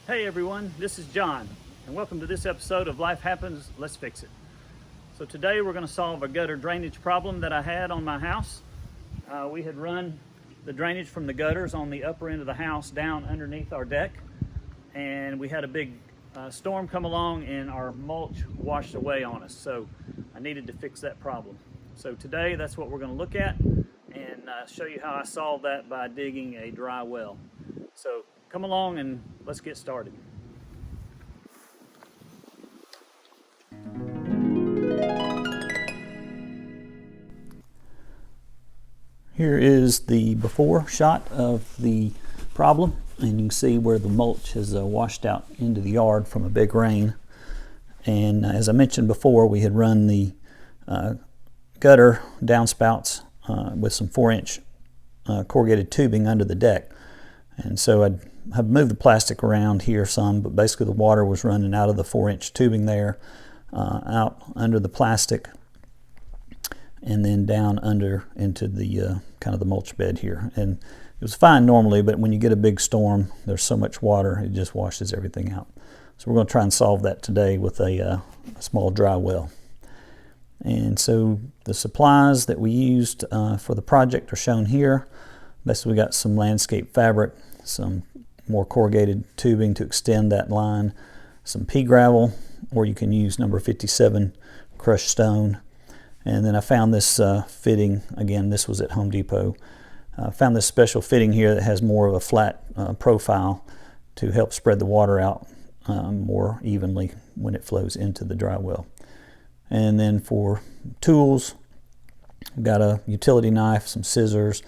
Hey everyone, this is John, and welcome to this episode of Life Happens, Let's Fix It. So today we're going to solve a gutter drainage problem that I had on my house. We had run the drainage from the gutters on the upper end of the house down underneath our deck, and we had a big storm come along and our mulch washed away on us. So I needed to fix that problem. So today that's what we're going to look at and show you how I solved that by digging a dry well. So come along and let's get started. Here is the before shot of the problem, and you can see where the mulch has washed out into the yard from a big rain. And as I mentioned before, we had run the gutter downspouts with some 4-inch corrugated tubing under the deck. And so I have moved the plastic around here some, but basically the water was running out of the 4-inch tubing there, out under the plastic, and then down under into the kind of the mulch bed here. And it was fine normally, but when you get a big storm, there's so much water, it just washes everything out. So we're going to try and solve that today with a small dry well. And so the supplies that we used for the project are shown here. Basically we got some landscape fabric, some more corrugated tubing to extend that line, some pea gravel, or you can use number 57 crushed stone. And then I found this fitting, again this was at Home Depot. I found this special fitting here that has more of a flat profile to help spread the water out more evenly when it flows into the dry well. And then for tools, I've got a utility knife, some scissors,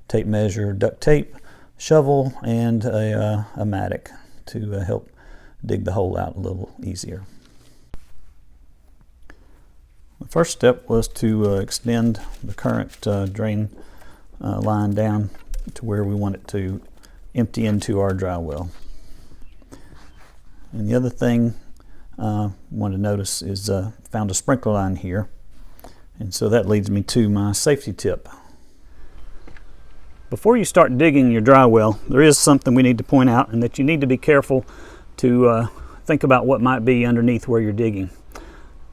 tape measure, duct tape, shovel, and a mattock to help dig the hole out a little easier. The first step was to extend the current drain line down to where we want it to empty into our dry well. And the other thing I want to notice is found a sprinkler line here, and so that leads me to my safety tip. Before you start digging your dry well, there is something we need to point out, and that you need to be careful to think about what might be underneath where you're digging.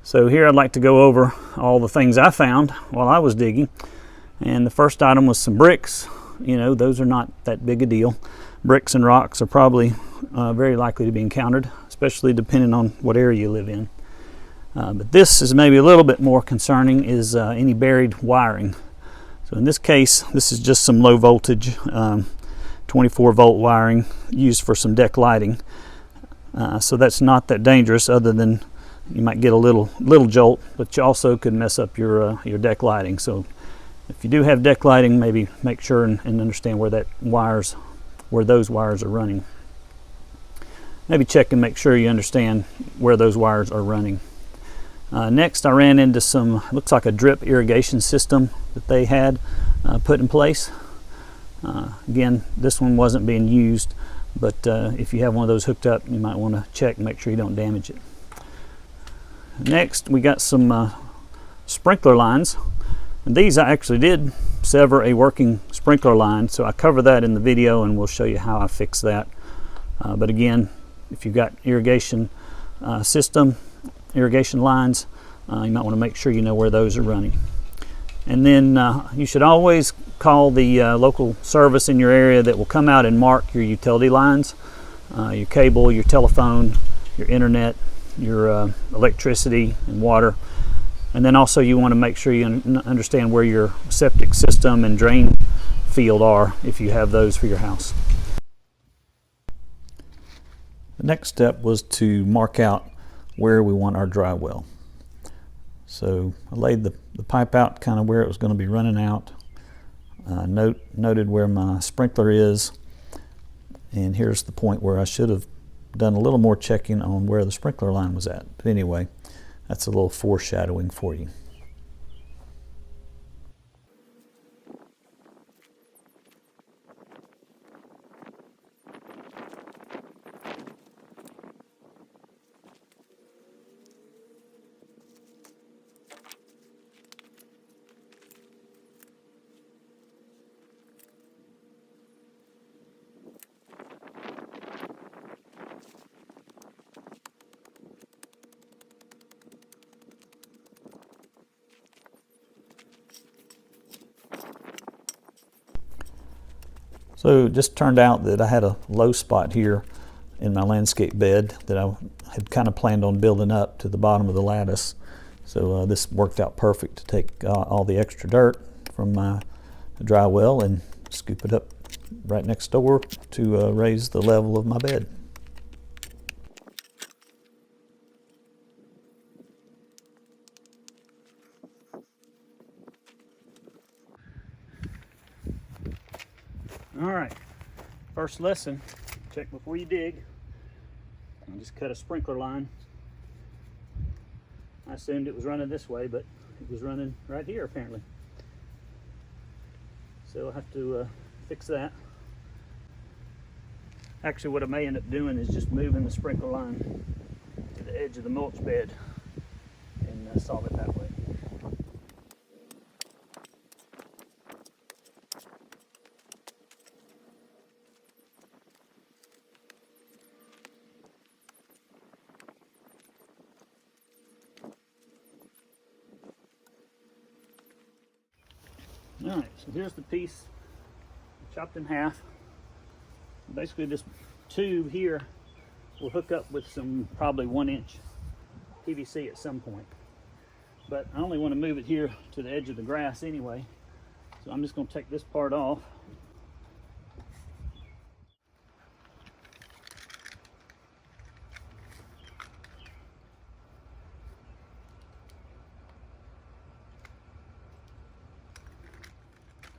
So here I'd like to go over all the things I found while I was digging. And the first item was some bricks. You know, those are not that big a deal. Bricks and rocks are probably very likely to be encountered, especially depending on what area you live in. But this is maybe a little bit more concerning, is any buried wiring. So in this case, this is just some low voltage 24 volt wiring used for some deck lighting. So that's not that dangerous, other than you might get a little jolt, but you also could mess up your deck lighting. So if you do have deck lighting, maybe make sure and understand where those wires are running. Maybe check and make sure you understand where those wires are running. Next, I ran into some, looks like a drip irrigation system that they had put in place. Again, this one wasn't being used, but if you have one of those hooked up, you might want to check and make sure you don't damage it. Next, we got some sprinkler lines, and these I actually did sever a working sprinkler line, so I cover that in the video and we'll show you how I fix that. But again, if you've got irrigation irrigation lines, you might want to make sure you know where those are running. And then you should always call the local service in your area that will come out and mark your utility lines, your cable, your telephone, your internet, your electricity and water. And then also you want to make sure you understand where your septic system and drain field are, if you have those for your house. The next step was to mark out where we want our dry well. So I laid the pipe out kind of where it was going to be running out. Noted where my sprinkler is, and here's the point where I should have done a little more checking on where the sprinkler line was at. But anyway, that's a little foreshadowing for you. So it just turned out that I had a low spot here in my landscape bed that I had kind of planned on building up to the bottom of the lattice. So this worked out perfect to take all the extra dirt from my dry well and scoop it up right next door to raise the level of my bed. All right, first lesson, check before you dig. I just cut a sprinkler line. I assumed it was running this way, but it was running right here apparently. So I'll have to fix that. Actually, what I may end up doing is just moving the sprinkler line to the edge of the mulch bed and solve it that way. All right, so here's the piece chopped in half. Basically, this tube here will hook up with some probably 1-inch PVC at some point. But I only want to move it here to the edge of the grass anyway. So I'm just going to take this part off.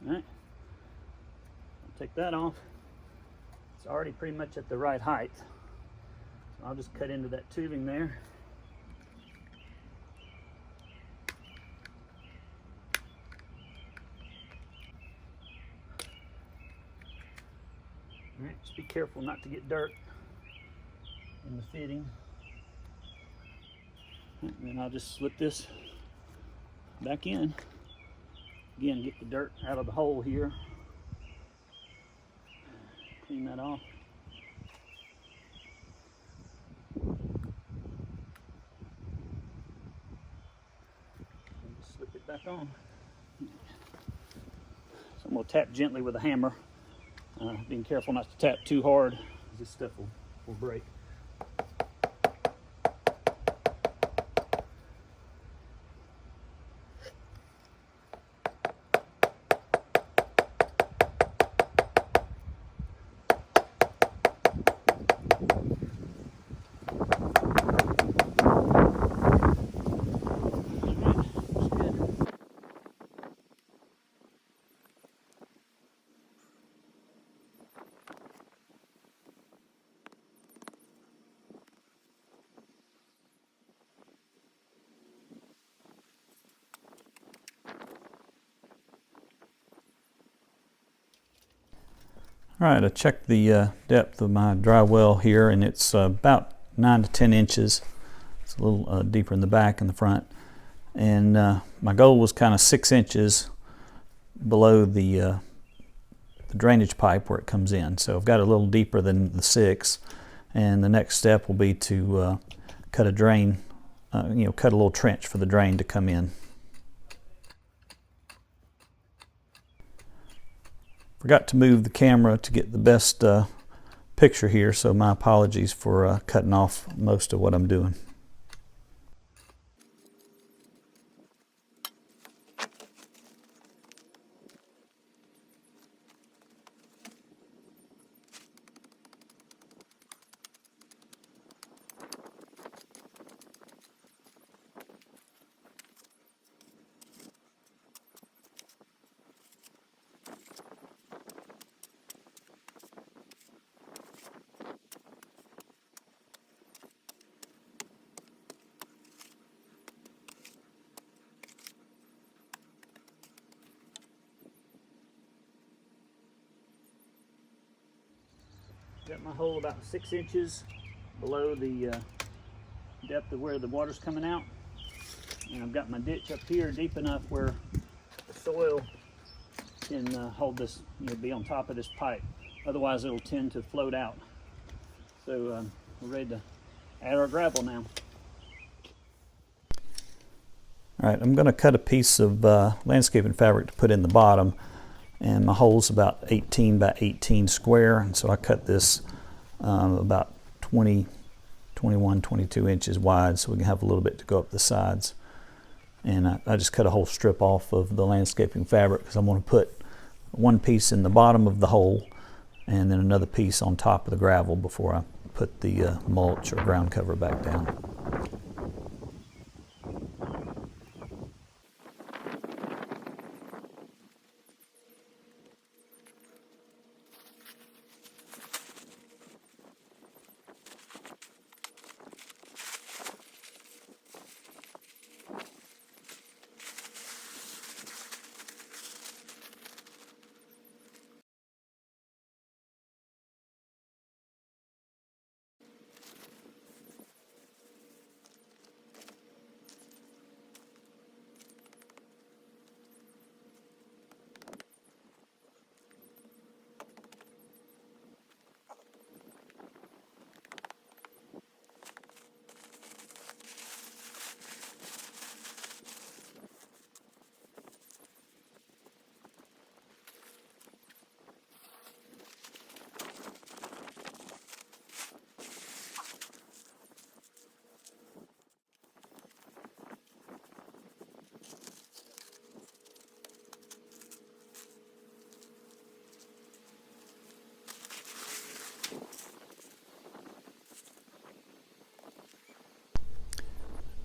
All right, I'll take that off. It's already pretty much at the right height. So I'll just cut into that tubing there. All right, just be careful not to get dirt in the fitting. And then I'll just slip this back in. Again, get the dirt out of the hole here. Clean that off. And just slip it back on. So I'm going to tap gently with a hammer. Being careful not to tap too hard, because this stuff will break. All right, I checked the depth of my dry well here, and it's about 9 to 10 inches. It's a little deeper in the back and the front. And my goal was kind of 6 inches below the drainage pipe where it comes in. So I've got a little deeper than the 6. And the next step will be to cut a drain, cut a little trench for the drain to come in. Forgot to move the camera to get the best picture here, so my apologies for cutting off most of what I'm doing. Got my hole about 6 inches below the depth of where the water's coming out. And I've got my ditch up here deep enough where the soil can hold this, be on top of this pipe. Otherwise it'll tend to float out. So we're ready to add our gravel now. All right, I'm going to cut a piece of landscaping fabric to put in the bottom. and my hole's about 18 by 18 square, and so I cut this about 21, 22 inches wide, so we can have a little bit to go up the sides. And I just cut a whole strip off of the landscaping fabric because I'm going to put one piece in the bottom of the hole and then another piece on top of the gravel before I put the mulch or ground cover back down.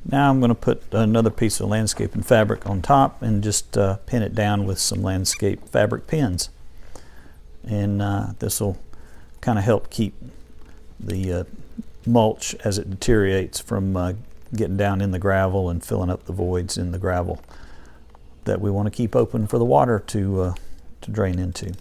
Now I'm going to put another piece of landscaping fabric on top and just pin it down with some landscape fabric pins. And this will kind of help keep the mulch as it deteriorates from getting down in the gravel and filling up the voids in the gravel that we want to keep open for the water to drain into.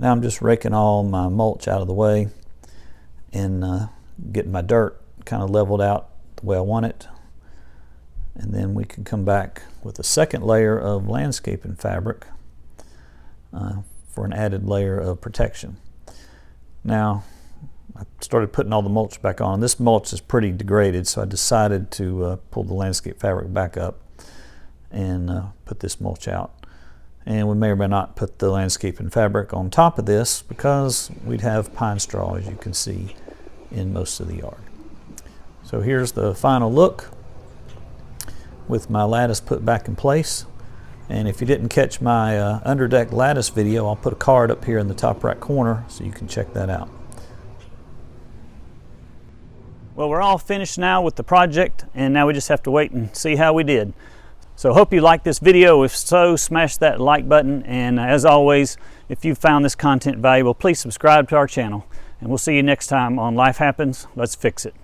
Now I'm just raking all my mulch out of the way and getting my dirt kind of leveled out the way I want it. And then we can come back with a second layer of landscaping fabric for an added layer of protection. Now I started putting all the mulch back on. This mulch is pretty degraded, so I decided to pull the landscape fabric back up and put this mulch out. And we may or may not put the landscaping fabric on top of this because we'd have pine straw, as you can see, in most of the yard. So here's the final look with my lattice put back in place. And if you didn't catch my underdeck lattice video, I'll put a card up here in the top right corner so you can check that out. Well, we're all finished now with the project, and now we just have to wait and see how we did. So hope you liked this video. If so, smash that like button. And as always, if you found this content valuable, please subscribe to our channel. And we'll see you next time on Life Happens, Let's Fix It.